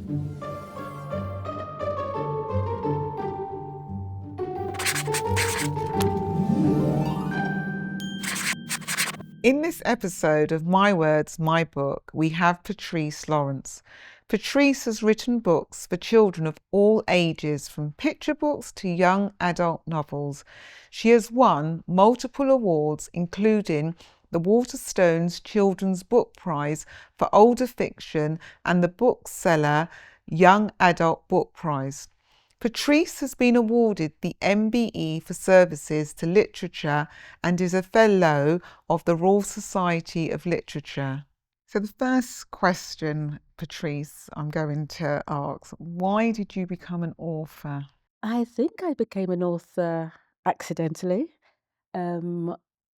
In this episode of My Words, My Book, we have Patrice Lawrence. Patrice has written books for children of all ages, from picture books to young adult novels. She has won multiple awards, including the Waterstones Children's Book Prize for older fiction and the Bookseller Young Adult Book Prize. Patrice has been awarded the MBE for services to literature and is a fellow of the Royal Society of Literature. So the first question, Patrice, I'm going to ask, why did you become an author? I think I became an author accidentally.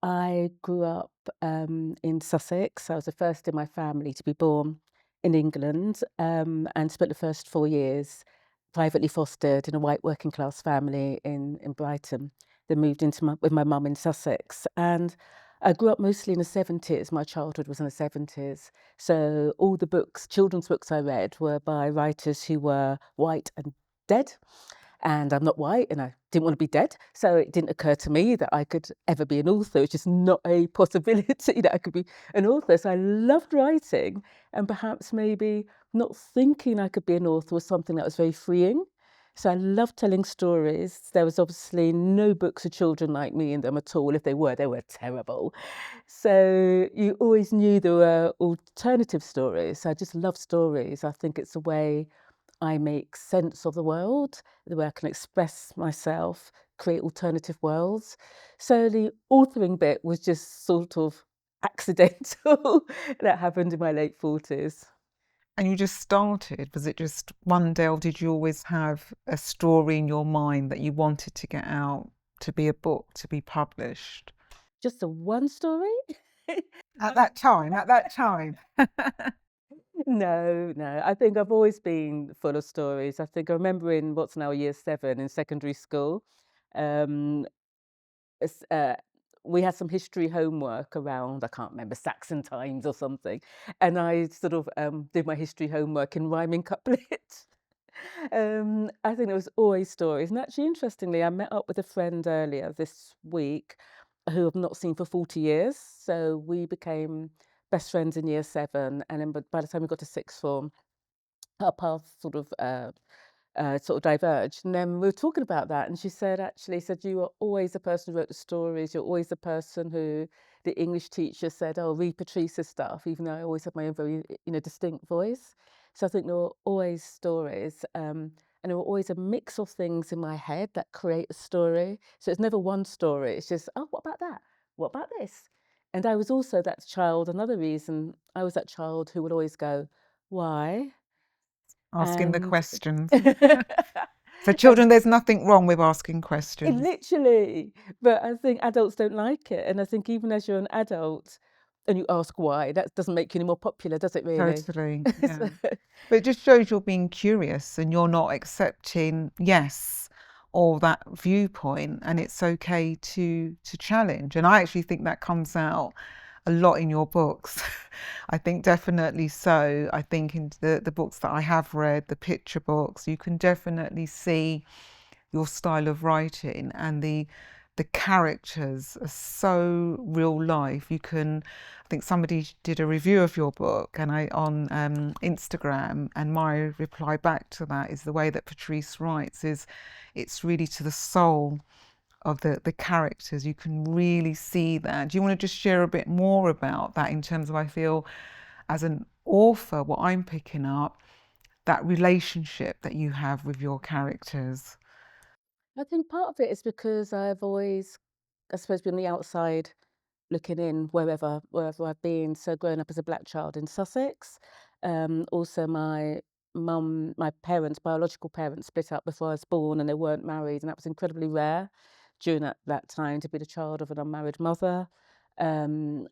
I grew up in Sussex. I was the first in my family to be born in England, and spent the first 4 years privately fostered in a white working class family in Brighton. Then moved with my mum in Sussex. And I grew up mostly in the 70s. My childhood was in the 70s. So all the books, children's books I read were by writers who were white and dead. And I'm not white and I didn't want to be dead. So it didn't occur to me that I could ever be an author. It's just not a possibility that I could be an author. So I loved writing, and perhaps maybe not thinking I could be an author was something that was very freeing. So I loved telling stories. There was obviously no books for children like me in them at all. If they were terrible. So you always knew there were alternative stories. I just love stories. I think it's a way I make sense of the world, the way I can express myself, create alternative worlds. So the authoring bit was just sort of accidental. That happened in my late 40s. And you just started, was it just one day, or did you always have a story in your mind that you wanted to get out, to be a book, to be published? Just a one story? At that time. No, no. I think I've always been full of stories. I think I remember in what's now year 7 in secondary school, um, it's, we had some history homework around, I can't remember, Saxon times or something. And I sort of did my history homework in rhyming couplets. I think there was always stories. And actually, interestingly, I met up with a friend earlier this week who I've not seen for 40 years. So we became best friends in year 7. And then by the time we got to sixth form, our paths sort of diverged. And then we were talking about that, and she said, you were always the person who wrote the stories. You're always the person who the English teacher said, oh, read Patrice's stuff, even though I always had my own very, distinct voice. So I think there were always stories. And there were always a mix of things in my head that create a story. So it's never one story. It's just, oh, what about that? What about this? And I was also that child. Another reason I was that child who would always go, why? Asking the And questions. For and children, there's nothing wrong with asking it questions. literally, but I think adults don't like it. And I think even as you're an adult and you ask why, that doesn't make you any more popular, does it really? Totally, yeah. So, But it just shows you're being curious and you're not accepting yes or that viewpoint, and it's okay to challenge. And I actually think that comes out a lot in your books. I think definitely so. I think in the books that I have read, the picture books, you can definitely see your style of writing, and the characters are so real life. You can, I think somebody did a review of your book and I on Instagram, and my reply back to that is the way that Patrice writes is it's really to the soul of the characters. You can really see that. Do you want to just share a bit more about that in terms of, I feel, as an author, what I'm picking up, that relationship that you have with your characters? I think part of it is because I've always, I suppose, been on the outside looking in wherever I've been. So growing up as a black child in Sussex, also my parents, biological parents, split up before I was born, and they weren't married, and that was incredibly rare during that time to be the child of an unmarried mother. Um,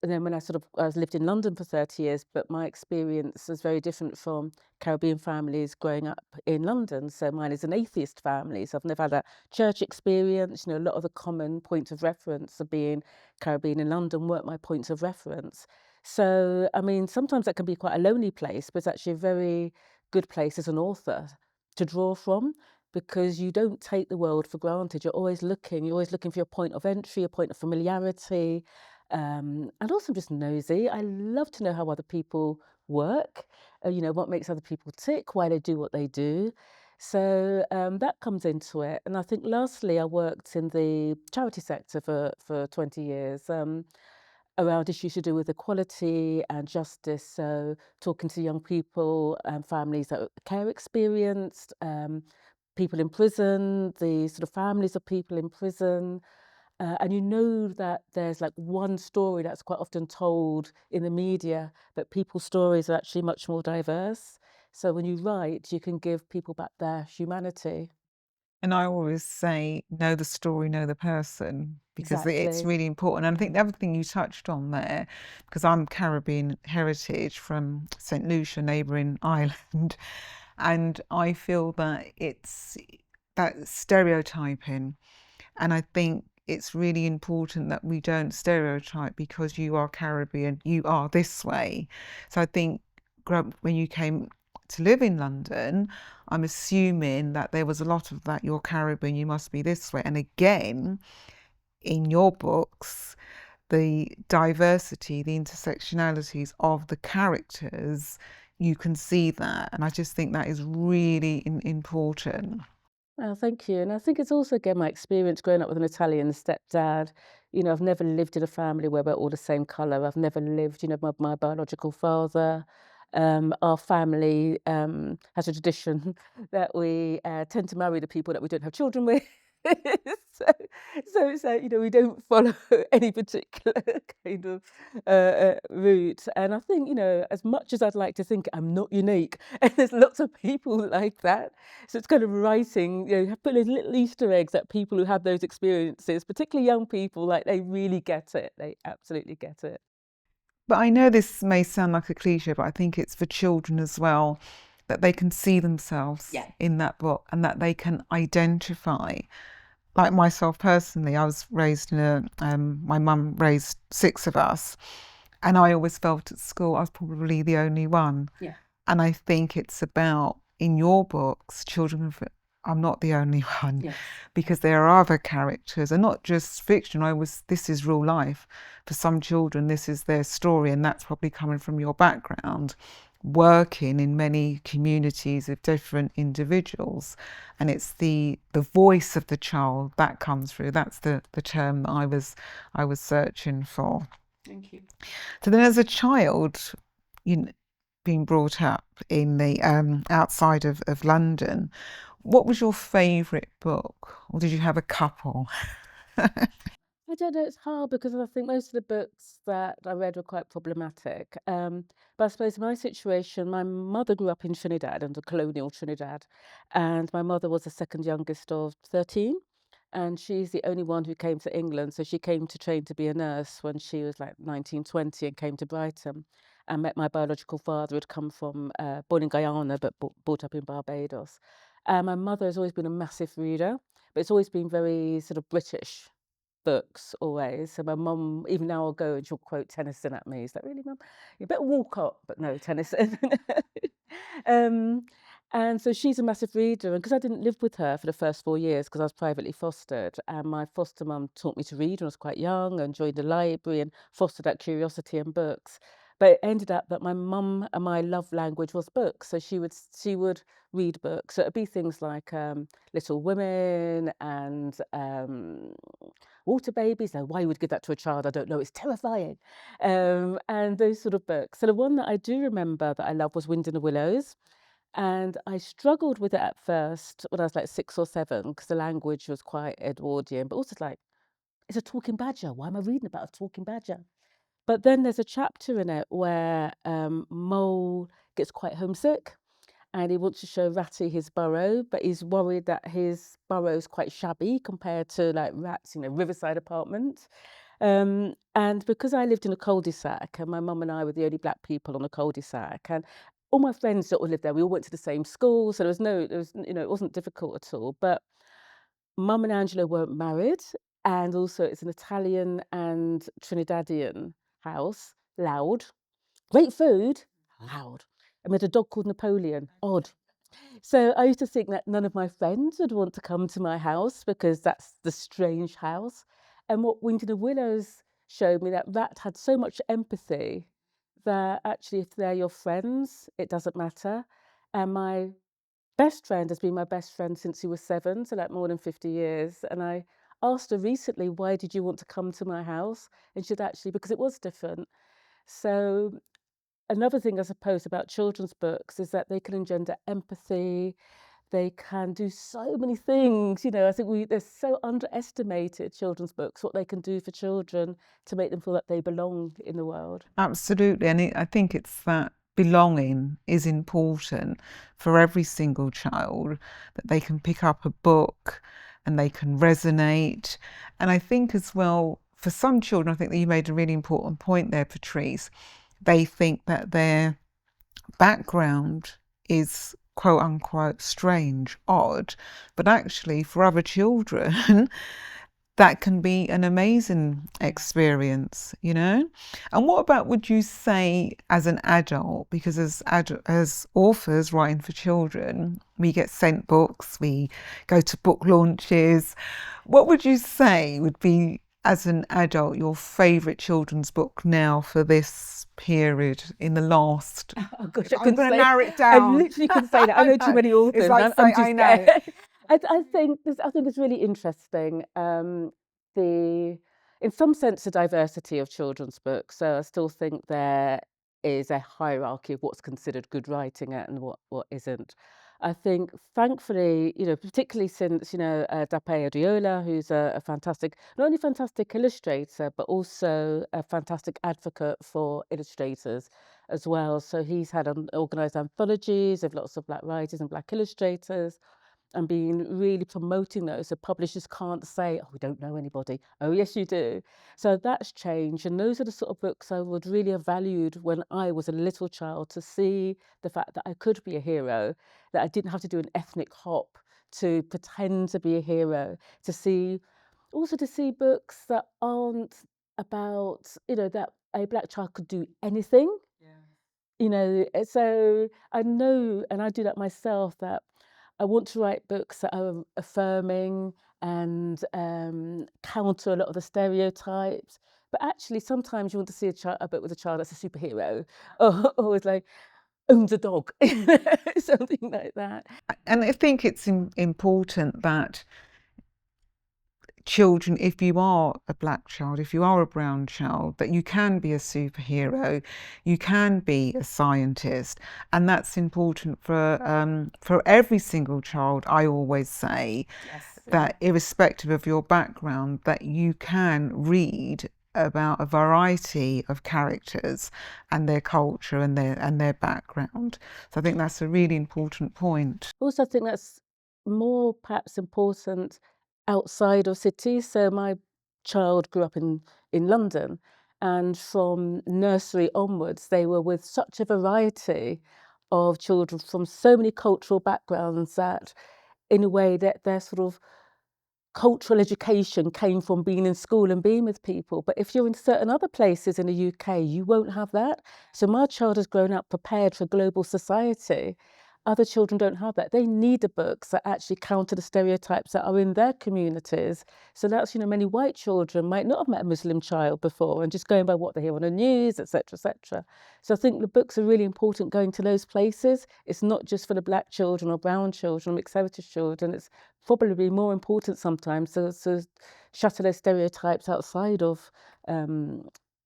and then when I was lived in London for 30 years, but my experience is very different from Caribbean families growing up in London. So mine is an atheist family. So I've never had a church experience. A lot of the common points of reference of being Caribbean in London weren't my points of reference. So, I mean, sometimes that can be quite a lonely place, but it's actually a very good place as an author to draw from, because you don't take the world for granted. You're always looking for your point of entry, your point of familiarity. And also, I'm just nosy. I love to know how other people work, what makes other people tick, why they do what they do. So that comes into it. And I think lastly, I worked in the charity sector for 20 years. Around issues to do with equality and justice. So talking to young people and families that are care experienced, people in prison, the sort of families of people in prison. And you know that there's like one story that's quite often told in the media, but people's stories are actually much more diverse. So when you write, you can give people back their humanity. And I always say, know the story, know the person, because it's Exactly. really important. And I think the other thing you touched on there, because I'm Caribbean heritage from St. Lucia, neighbouring island, and I feel that it's that stereotyping. And I think it's really important that we don't stereotype because you are Caribbean, you are this way. So I think when you came to live in London, I'm assuming that there was a lot of that. You're Caribbean, you must be this way. And again, in your books, the diversity, the intersectionalities of the characters, you can see that. And I just think that is really important. Oh, thank you. And I think it's also, again, my experience growing up with an Italian stepdad. I've never lived in a family where we're all the same colour. I've never lived, my biological father. Our family has a tradition that we tend to marry the people that we don't have children with. so, so, we don't follow any particular kind of route. And I think, as much as I'd like to think I'm not unique, and there's lots of people like that, so it's kind of writing, putting little Easter eggs at people who have those experiences, particularly young people, like they really get it. They absolutely get it. But I know this may sound like a cliche, but I think it's for children as well, that they can see themselves Yeah. in that book and that they can identify. Like myself personally, I was raised in my mum raised six of us, and I always felt at school I was probably the only one. Yeah. And I think it's about, in your books, children of, I'm not the only one, Yes. because there are other characters, and not just fiction. This is real life. For some children, this is their story, and that's probably coming from your background, working in many communities of different individuals. And it's the voice of the child that comes through. That's the term that I was searching for. Thank you. So then, as a child, being brought up in the outside of London, what was your favourite book, or did you have a couple? I don't know, it's hard because I think most of the books that I read were quite problematic. But I suppose my situation, my mother grew up in Trinidad, under colonial Trinidad, and my mother was the second youngest of 13. And she's the only one who came to England. So she came to train to be a nurse when she was like 19, 20, and came to Brighton and met my biological father, who'd come from, born in Guyana, but brought up in Barbados. And my mother has always been a massive reader, but it's always been very sort of British books always. So my mum, even now I'll go and she'll quote Tennyson at me. Is that really, mum? You better Walcott, but no, Tennyson. um, and so she's a massive reader. And because I didn't live with her for the first 4 years, because I was privately fostered, and my foster mum taught me to read when I was quite young and joined the library and fostered that curiosity in books. But it ended up that my mum and my love language was books. So she would read books. So it'd be things like Little Women and Water Babies. Now, why you would give that to a child, I don't know. It's terrifying. And those sort of books. So the one that I do remember that I love was Wind in the Willows. And I struggled with it at first when I was like 6 or 7 because the language was quite Edwardian, but also like, it's a talking badger. Why am I reading about a talking badger? But then there's a chapter in it where Mole gets quite homesick and he wants to show Ratty his burrow, but he's worried that his burrow is quite shabby compared to like Rat's, riverside apartment. And because I lived in a cul-de-sac and my mum and I were the only black people on the cul-de-sac, and all my friends that all lived there, we all went to the same school, so it wasn't difficult at all. But Mum and Angela weren't married, and also it's an Italian and Trinidadian house, loud, great food, loud. and we had a dog called Napoleon. Odd. So I used to think that none of my friends would want to come to my house because that's the strange house. And what Wind in the Willows showed me, that rat had so much empathy that actually if they're your friends, it doesn't matter. And my best friend has been my best friend since he was 7, so like more than 50 years. And I asked her recently, why did you want to come to my house? And she said, actually, because it was different. So another thing, I suppose, about children's books is that they can engender empathy. They can do so many things. I think they're so underestimated, children's books, what they can do for children to make them feel that they belong in the world. Absolutely. And I think it's that belonging is important for every single child, that they can pick up a book and they can resonate. And I think as well, for some children, I think that you made a really important point there, Patrice. They think that their background is quote unquote strange, odd, but actually for other children, that can be an amazing experience, And what about, would you say, as an adult, because as authors writing for children, we get sent books, we go to book launches. What would you say would be, as an adult, your favourite children's book now for this period in the last? Oh gosh, I'm going to narrow it down. I literally couldn't say that. I know too many authors. It's like I'm I know. I think it's really interesting. In some sense, the diversity of children's books. So I still think there is a hierarchy of what's considered good writing and what isn't. I think, thankfully, particularly since Dape Adiola, who's a fantastic, not only fantastic illustrator, but also a fantastic advocate for illustrators as well. So he's had organised anthologies of lots of Black writers and Black illustrators, and been really promoting those, so publishers can't say, oh, we don't know anybody. Oh yes, you do. So that's changed, and those are the sort of books I would really have valued when I was a little child, to see the fact that I could be a hero, that I didn't have to do an ethnic hop to pretend to be a hero, to see books that aren't about, that a Black child could do anything. So I know, and I do that myself, that I want to write books that are affirming and counter a lot of the stereotypes. But actually, sometimes you want to see a book with a child that's a superhero, or it's like owns a dog, something like that. And I think it's important that children, if you are a Black child, if you are a brown child, that you can be a superhero, you can be a scientist, and that's important for every single child. I always say that, irrespective of your background, that you can read about a variety of characters and their culture and their background. So I think that's a really important point. Also, I think that's more perhaps important outside of cities. So my child grew up in London, and from nursery onwards, they were with such a variety of children from so many cultural backgrounds that, in a way, that their sort of cultural education came from being in school and being with people. But if you're in certain other places in the UK, you won't have that. So my child has grown up prepared for global society. Other children don't have that. They need the books that actually counter the stereotypes that are in their communities. So that's, many white children might not have met a Muslim child before, and just going by what they hear on the news, etc., etc. So I think the books are really important going to those places. It's not just for the Black children or brown children or mixed heritage children. It's probably more important sometimes to shatter those stereotypes outside of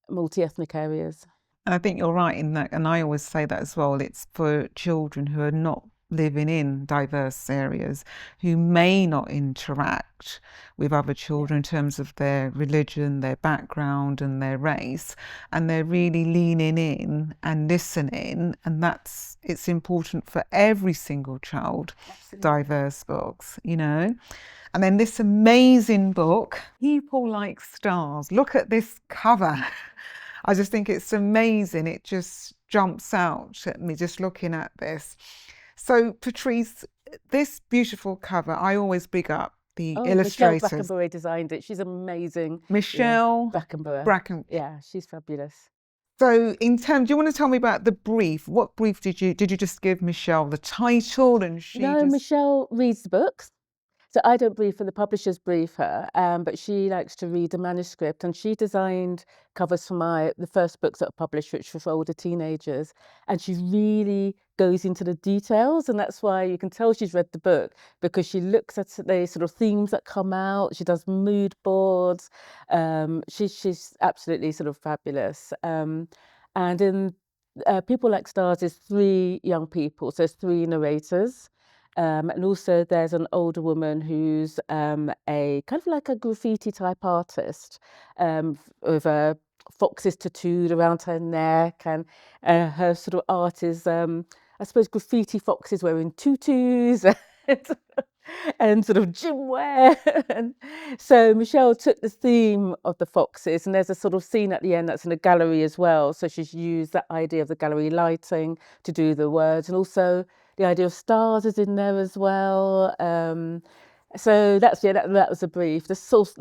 multi-ethnic areas. And I think you're right in that, and I always say that as well. It's for children who are not living in diverse areas, who may not interact with other children in terms of their religion, their background and their race, and they're really leaning in and listening, and it's important for every single child. Absolutely. Diverse books, And then this amazing book, People Like Stars. Look at this cover. I just think it's amazing. It just jumps out at me just looking at this. So, Patrice, this beautiful cover, I always big up the illustrators. Michelle Brackenbury designed it. She's amazing. Michelle Brackenbury. Yeah, she's fabulous. So in terms, do you want to tell me about the brief? What brief did you just give Michelle the title and she No, just... Michelle reads the books. So I don't brief her, the publishers brief her, but she likes to read the manuscript, and she designed covers for the first books that were published, which were for older teenagers. And she really goes into the details, and that's why you can tell she's read the book, because she looks at the sort of themes that come out. She does mood boards. She's absolutely sort of fabulous. And in People Like Stars, there's 3 young people, so there's 3 narrators. And also there's an older woman who's a kind of like a graffiti type artist, with foxes tattooed around her neck, and her sort of art is, I suppose, graffiti foxes wearing tutus and sort of gym wear. And so Michelle took the theme of the foxes, and there's a sort of scene at the end that's in a gallery as well. So she's used that idea of the gallery lighting to do the words, and also the idea of stars is in there as well. So that was a brief. There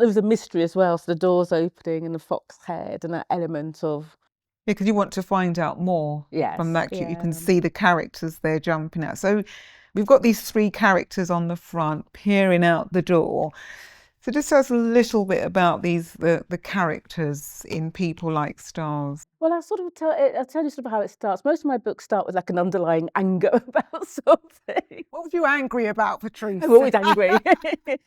was a mystery as well. So the doors opening and the fox head and that element of... Yeah, because you want to find out more from Yes, that. You can yeah. see the characters they're jumping at. So we've got these 3 characters on the front peering out the door. So just tell us a little bit about the characters in People Like Stars. Well, I'll tell you sort of how it starts. Most of my books start with like an underlying anger about something. What were you angry about, Patrice? I'm always angry.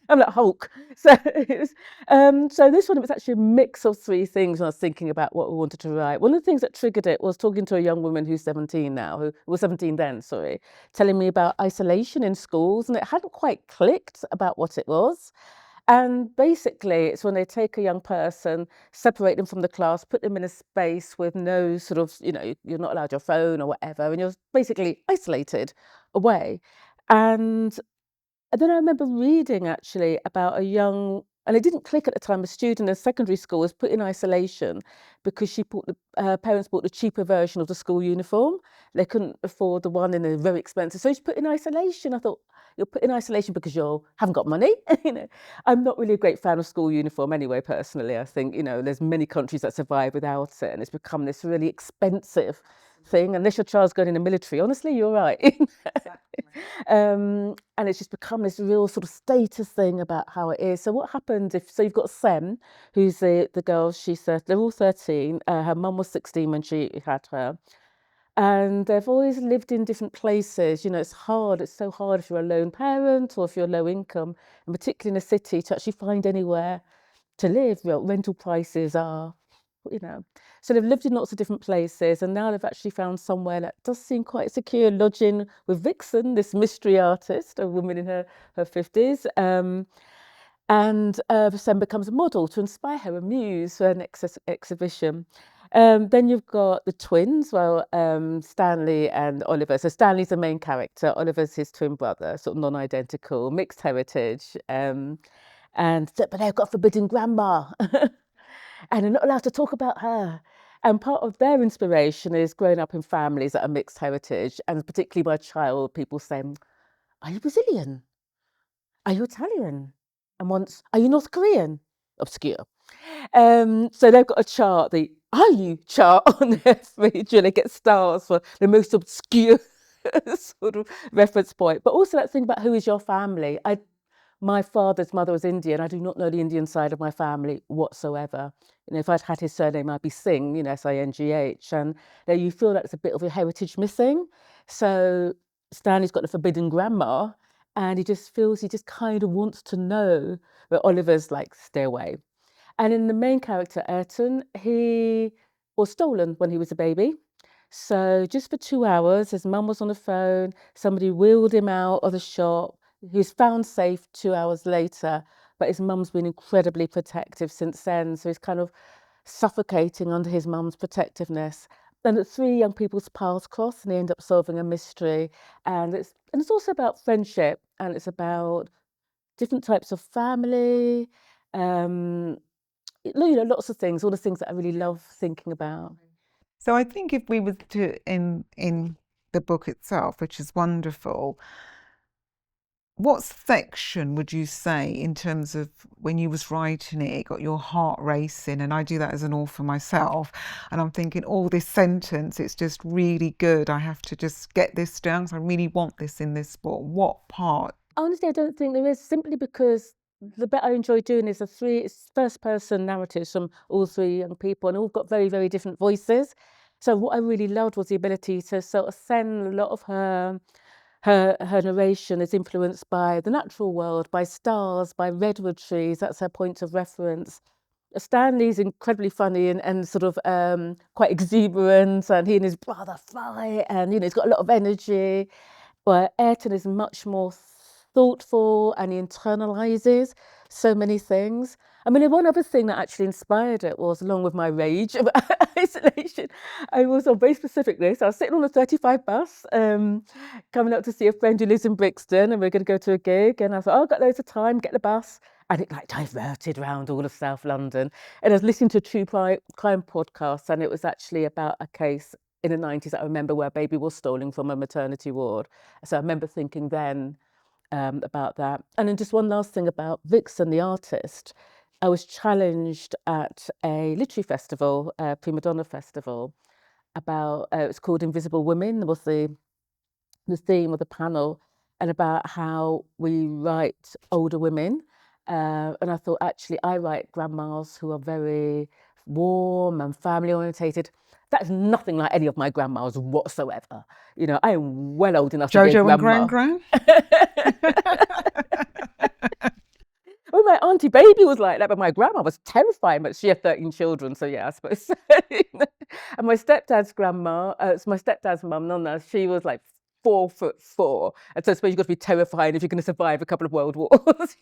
I'm like Hulk. So this one, it was actually a mix of 3 things when I was thinking about what we wanted to write. One of the things that triggered it was talking to a young woman who's 17 now, who was 17 then, sorry, telling me about isolation in schools, and it hadn't quite clicked about what it was. And basically, it's when they take a young person, separate them from the class, put them in a space with no sort of, you're not allowed your phone or whatever, and you're basically isolated away. And then I remember reading actually about a young, and it didn't click at the time, a student in secondary school was put in isolation because her parents bought the cheaper version of the school uniform. They couldn't afford the one in the very expensive. So she's put in isolation. I thought, you're put in isolation because you haven't got money. I'm not really a great fan of school uniform anyway, personally. I think, there's many countries that survive without it, and it's become this really expensive thing. Unless your child's going in the military, honestly, you're right. Exactly. And it's just become this real sort of status thing about how it is. So what happens so you've got Sem, who's the girl, they're all 13. Her mum was 16 when she had her. And they've always lived in different places. It's so hard if you're a lone parent or if you're low income, and particularly in a city, to actually find anywhere to live. Rental prices are, you know. So they've lived in lots of different places, and now they've actually found somewhere that does seem quite secure, lodging with Vixen, this mystery artist, a woman in her 50s. And Sam becomes a model to inspire her, a muse for her next exhibition. Then you've got the twins, Stanley and Oliver. So Stanley's the main character, Oliver's his twin brother, sort of non-identical, mixed heritage. But they've got a forbidden grandma. And they're not allowed to talk about her. And part of their inspiration is growing up in families that are mixed heritage, and particularly by child, people saying, "Are you Brazilian? Are you Italian?" And once, "Are you North Korean?" Obscure. So they've got a chart, the "Are you" chart on their fridge, and they get stars for the most obscure sort of reference point. But also that thing about who is your family. My father's mother was Indian. I do not know the Indian side of my family whatsoever. If I'd had his surname, I'd be Singh, Singh. And you feel that there's a bit of your heritage missing. So Stanley's got the forbidden grandma, and he just kind of wants to know, but Oliver's like, stay away. And in the main character, Ayrton, he was stolen when he was a baby. So just for 2 hours, his mum was on the phone, somebody wheeled him out of the shop. He was found safe 2 hours later, but his mum's been incredibly protective since then. So he's kind of suffocating under his mum's protectiveness. And the 3 young people's paths cross, and they end up solving a mystery. And it's also about friendship, and it's about different types of family. Um, lots of things, all the things that I really love thinking about. So I think if we were to in the book itself, which is wonderful, what section would you say, in terms of when you was writing it, it got your heart racing? And I do that as an author myself, and I'm thinking, oh, this sentence, it's just really good. I have to just get this down, so I really want this in this book. What part? Honestly, I don't think there is, simply because the bit I enjoy doing is it's first person narratives from all three young people, and all got very, very different voices. So what I really loved was the ability to sort of send a lot of her narration is influenced by the natural world, by stars, by redwood trees. That's her point of reference. Stanley's incredibly funny and sort of quite exuberant, and he and his brother fight, and he's got a lot of energy. But Ayrton is much more thoughtful, and he internalizes so many things. I mean, one other thing that actually inspired it was, along with my rage about isolation, I was on very specific this. I was sitting on a 35 bus, coming up to see a friend who lives in Brixton, and we're going to go to a gig. And I thought, oh, I've got loads of time, get the bus. And it like diverted around all of South London. And I was listening to a true crime podcast, and it was actually about a case in the 90s that I remember, where a baby was stolen from a maternity ward. So I remember thinking then about that. And then just one last thing about Vixen, the artist. I was challenged at a literary festival, Prima Donna Festival, about, it's called Invisible Women, was the theme of the panel, and about how we write older women. And I thought, actually, I write grandmas who are very warm and family orientated. That's nothing like any of my grandmas whatsoever. I am well old enough to be a Jojo and grandma. Gran? Well, my auntie baby was like that, but my grandma was terrifying. But she had 13 children, so yeah, I suppose. So. And my stepdad's grandma, it's my stepdad's mum, Nonna, she was like 4'4", and so I suppose you've got to be terrifying if you're going to survive a couple of world wars.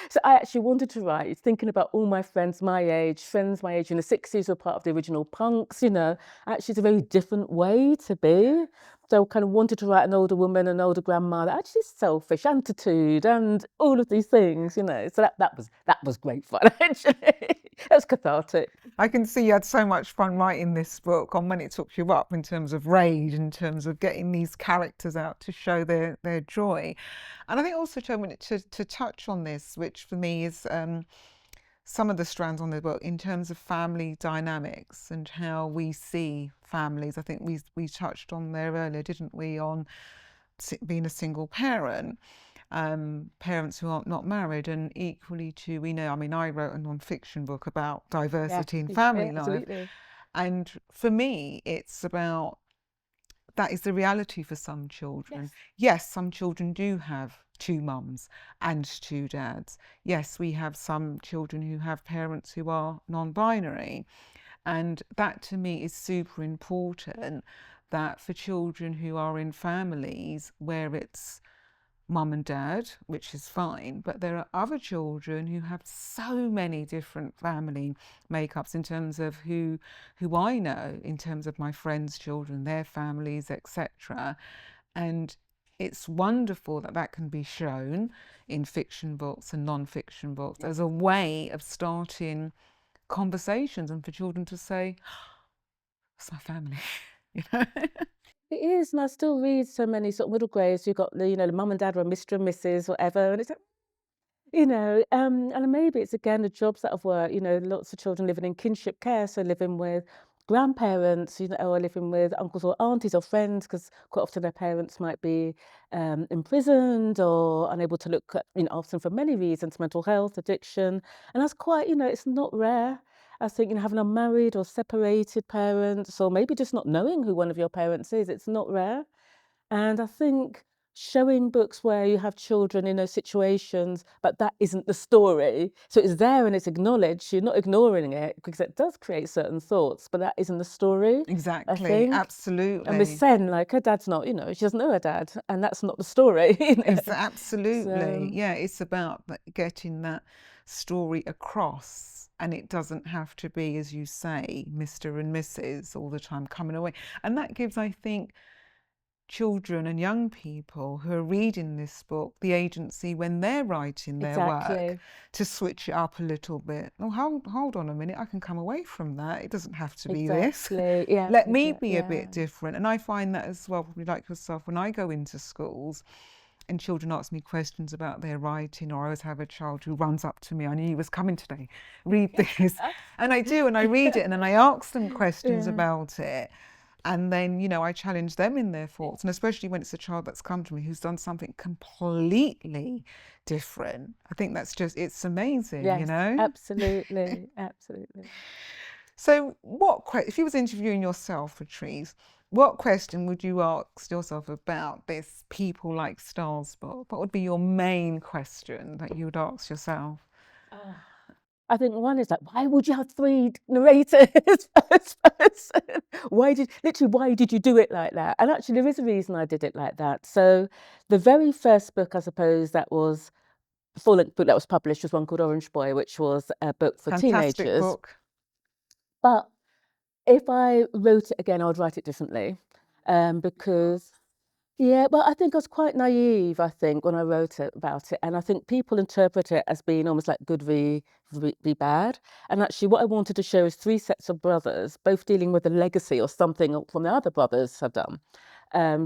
So I actually wanted to write, thinking about all my friends my age in the 60s were part of the original punks. Actually, it's a very different way to be. So I kind of wanted to write an older woman, an older grandma that actually is selfish and tattooed and all of these things. So that was great fun. Actually, that was cathartic. I can see you had so much fun writing this book, on when it took you up in terms of rage, in terms of getting these characters out to show their joy. And I think also, to touch on this, which for me is some of the strands on the book, in terms of family dynamics and how we see families. I think we touched on there earlier, didn't we, on being a single parent, parents who are not married, and equally to, I wrote a non-fiction book about diversity in family life. Absolutely. And for me, it's about, that is the reality for some children. Yes, some children do have two mums and two dads. Yes, we have some children who have parents who are non-binary. And that to me is super important, that for children who are in families where it's mum and dad, which is fine, but there are other children who have so many different family makeups, in terms of who I know, in terms of my friends' children, their families, etc. And it's wonderful that that can be shown in fiction books and non-fiction books as a way of starting conversations, and for children to say, that's my family. It is, and I still read so many sort of middle grades. You've got the mum and dad were Mr. and Mrs. whatever, and it's like, and maybe it's again the jobs that I've worked. Lots of children living in kinship care, so living with grandparents, or living with uncles or aunties or friends, because quite often their parents might be imprisoned or unable to look at, often for many reasons, mental health, addiction, and that's quite, it's not rare. I think, having unmarried or separated parents, or maybe just not knowing who one of your parents is, it's not rare. And I think showing books where you have children in those situations, but that isn't the story. So it's there and it's acknowledged. You're not ignoring it, because it does create certain thoughts, but that isn't the story. Exactly, I think. absolutely. And with Sen, like, her dad's not, she doesn't know her dad, and that's not the story. Absolutely. So, yeah, it's about getting that story across, and it doesn't have to be, as you say, Mr. and Mrs. all the time coming away. And that gives, I think, children and young people who are reading this book the agency, when they're writing their work, to switch it up a little bit. Oh, hold on a minute, I can come away from that. It doesn't have to be this. Yeah, Let me be a bit different. And I find that as well, probably like yourself, when I go into schools, and children ask me questions about their writing, or I always have a child who runs up to me, I knew you was coming today, read this. And I do, and I read it, and then I ask them questions Yeah. about it. And then, I challenge them in their thoughts. And especially when it's a child that's come to me who's done something completely different. I think it's amazing, Yes, absolutely, absolutely. So if you was interviewing yourself, Patrice, what question would you ask yourself about this People Like Stars book? What would be your main question that you would ask yourself? I think one is like, why would you have 3 narrators first person? Why did you do it like that? And actually there is a reason I did it like that. So the very first book, I suppose, that was full-length book that was published was one called Orange Boy, which was a book for Fantastic teenagers. book. But if I wrote it again, I would write it differently. Because yeah, well, I think I was quite naive, I think, when I wrote about it. And I think people interpret it as being almost like good v bad. And actually, what I wanted to show is 3 sets of brothers, both dealing with a legacy or something from the other brothers have done.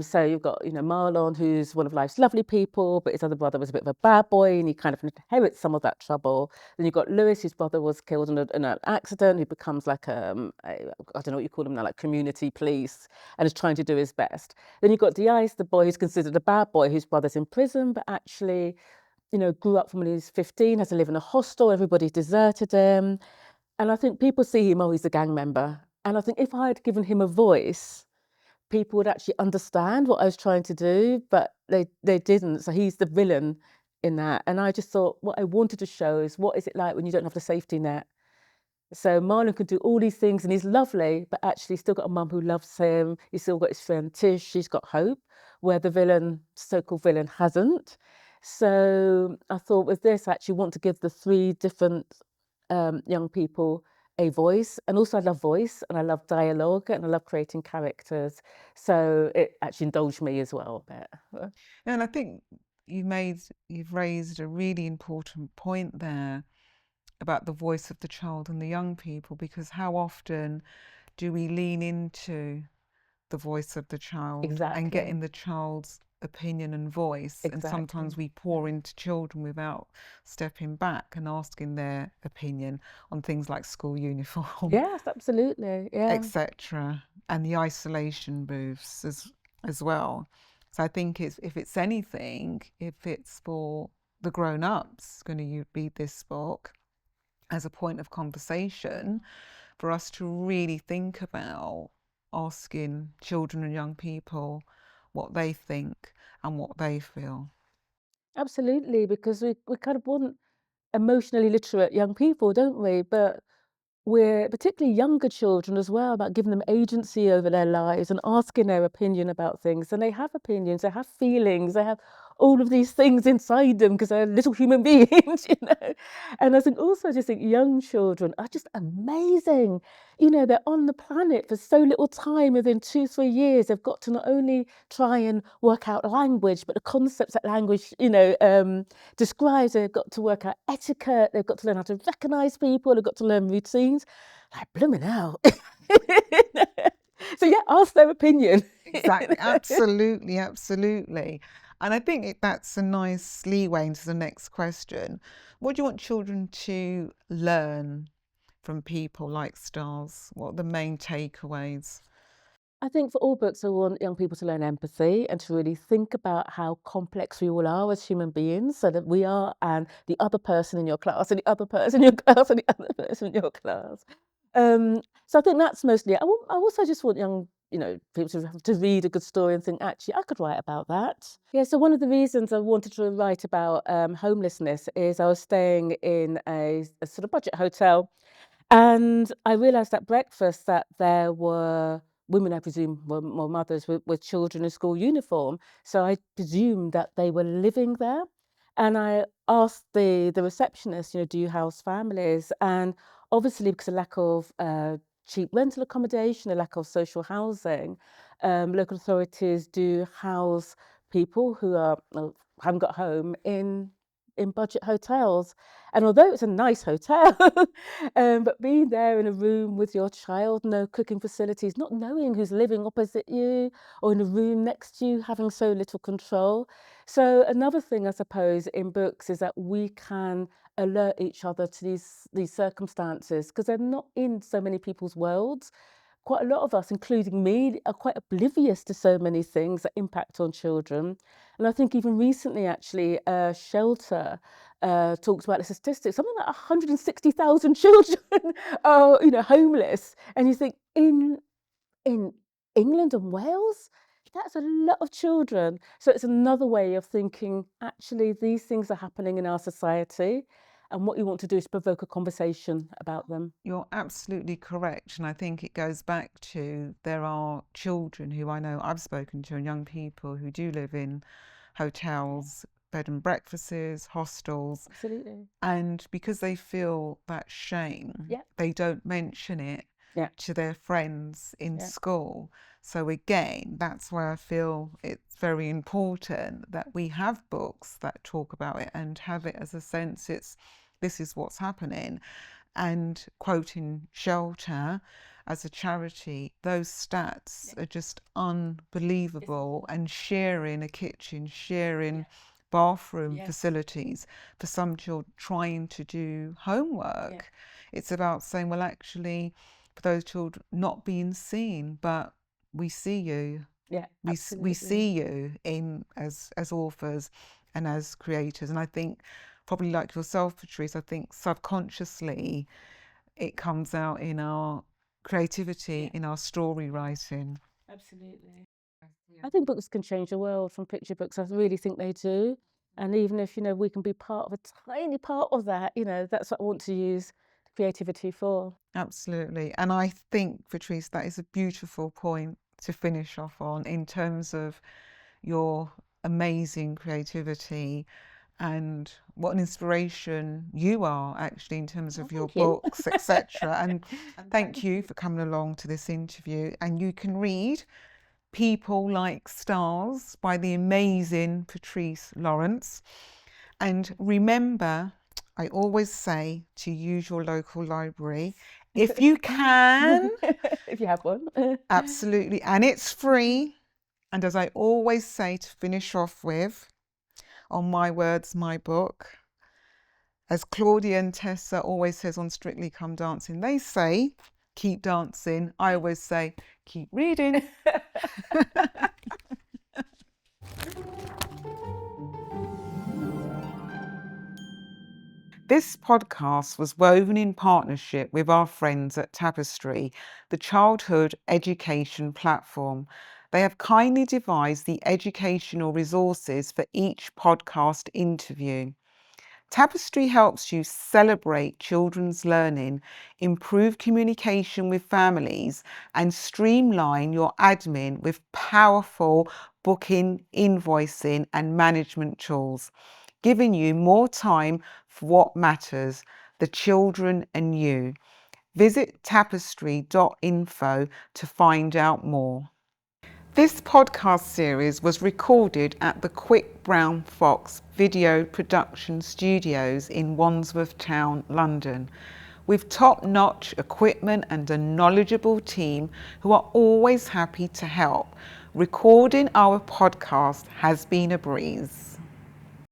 So you've got, Marlon, who's one of life's lovely people, but his other brother was a bit of a bad boy and he kind of inherits some of that trouble. Then you've got Lewis, whose brother was killed in an accident, who becomes like I don't know what you call him now, like community police, and is trying to do his best. Then you've got Dice, the boy who's considered a bad boy, whose brother's in prison, but actually, grew up from when he was 15, has to live in a hostel, everybody deserted him. And I think people see him, oh, he's a gang member. And I think if I had given him a voice, people would actually understand what I was trying to do, but they didn't. So he's the villain in that. And I just thought what I wanted to show is what is it like when you don't have the safety net. So Marlon could do all these things and he's lovely, but actually he's still got a mum who loves him. He's still got his friend Tish, she's got hope, where the villain, so-called villain, hasn't. So I thought with this, I actually want to give the 3 different young people a voice. And also I love voice and I love dialogue and I love creating characters. So it actually indulged me as well a bit. And I think you've raised a really important point there about the voice of the child and the young people, because how often do we lean into the voice of the child and get Exactly, in the child's opinion and voice, and sometimes exactly. we pour into children without stepping back and asking their opinion on things like school uniform, Yes, absolutely. Yeah. etc., and the isolation booths as well. So I think if it's anything, if it's for the grown-ups going to read this book as a point of conversation, for us to really think about asking children and young people what they think and what they feel. Absolutely, because we kind of want emotionally literate young people, don't we? But we're particularly younger children as well, about giving them agency over their lives and asking their opinion about things. And they have opinions, they have feelings, they have all of these things inside them because they're little human beings, you know. And I think also, I just think young children are just amazing. They're on the planet for so little time. Within 2, 3 years, they've got to not only try and work out language, but the concepts that language, describes. They've got to work out etiquette. They've got to learn how to recognise people. They've got to learn routines. Like blooming hell. So yeah, ask their opinion. Exactly, absolutely, absolutely. And I think that's a nice leeway into the next question. What do you want children to learn from People Like Stars? What are the main takeaways? I think for all books, I want young people to learn empathy and to really think about how complex we all are as human beings, so that we are and the other person in your class, and the other person in your class, and the other person in your class. So I think that's mostly it. I also just want young, people to read a good story and think, actually, I could write about that. Yeah. So one of the reasons I wanted to write about homelessness is I was staying in a sort of budget hotel and I realised at breakfast that there were women, I presume, were mothers with children in school uniform. So I presumed that they were living there. And I asked the receptionist, do you house families? And obviously, because of lack of cheap rental accommodation, a lack of social housing, local authorities do house people who haven't got a home in budget hotels. And although it's a nice hotel, but being there in a room with your child, no cooking facilities, not knowing who's living opposite you or in a room next to you, having so little control. So another thing, I suppose, in books is that we can alert each other to these circumstances because they're not in so many people's worlds. Quite a lot of us, including me, are quite oblivious to so many things that impact on children. And I think even recently, actually, Shelter talked about the statistics. Something like 160,000 children are, homeless. And you think in England and Wales, that's a lot of children. So it's another way of thinking, actually, these things are happening in our society. And what you want to do is provoke a conversation about them. You're absolutely correct. And I think it goes back to there are children who I know I've spoken to and young people who do live in hotels, bed and breakfasts, hostels. Absolutely. And because they feel that shame, Yeah. they don't mention it to their friends in school. So again, that's why I feel it's very important that we have books that talk about it and have it as a sense this is what's happening. And quoting Shelter as a charity, those stats are just unbelievable. And sharing a kitchen, sharing bathroom facilities for some children trying to do homework. It's about saying, well, actually, for those children not being seen, but we see you. We see you in as authors and as creators. And I think probably like yourself, Patrice, I think subconsciously it comes out in our creativity, in our story writing. Absolutely. I think books can change the world from picture books. I really think they do. And even if, we can be part of a tiny part of that, that's what I want to use creativity for. Absolutely. And I think, Patrice, that is a beautiful point to finish off on in terms of your amazing creativity and what an inspiration you are actually in terms of your books, etc. And thank you for coming along to this interview. And you can read People Like Stars by the amazing Patrice Lawrence. And remember, I always say to use your local library if you can. If you have one. Absolutely. And it's free. And as I always say to finish off with, on My Words, My Book, as Claudia and Tessa always says on Strictly Come Dancing, they say, keep dancing. I always say, keep reading. This podcast was woven in partnership with our friends at Tapestry, the childhood education platform. They have kindly devised the educational resources for each podcast interview. Tapestry helps you celebrate children's learning, improve communication with families, and streamline your admin with powerful booking, invoicing, and management tools, giving you more time for what matters, the children and you. Visit tapestry.info to find out more. This podcast series was recorded at the Quick Brown Fox Video Production Studios in Wandsworth Town, London, with top-notch equipment and a knowledgeable team who are always happy to help. Recording our podcast has been a breeze.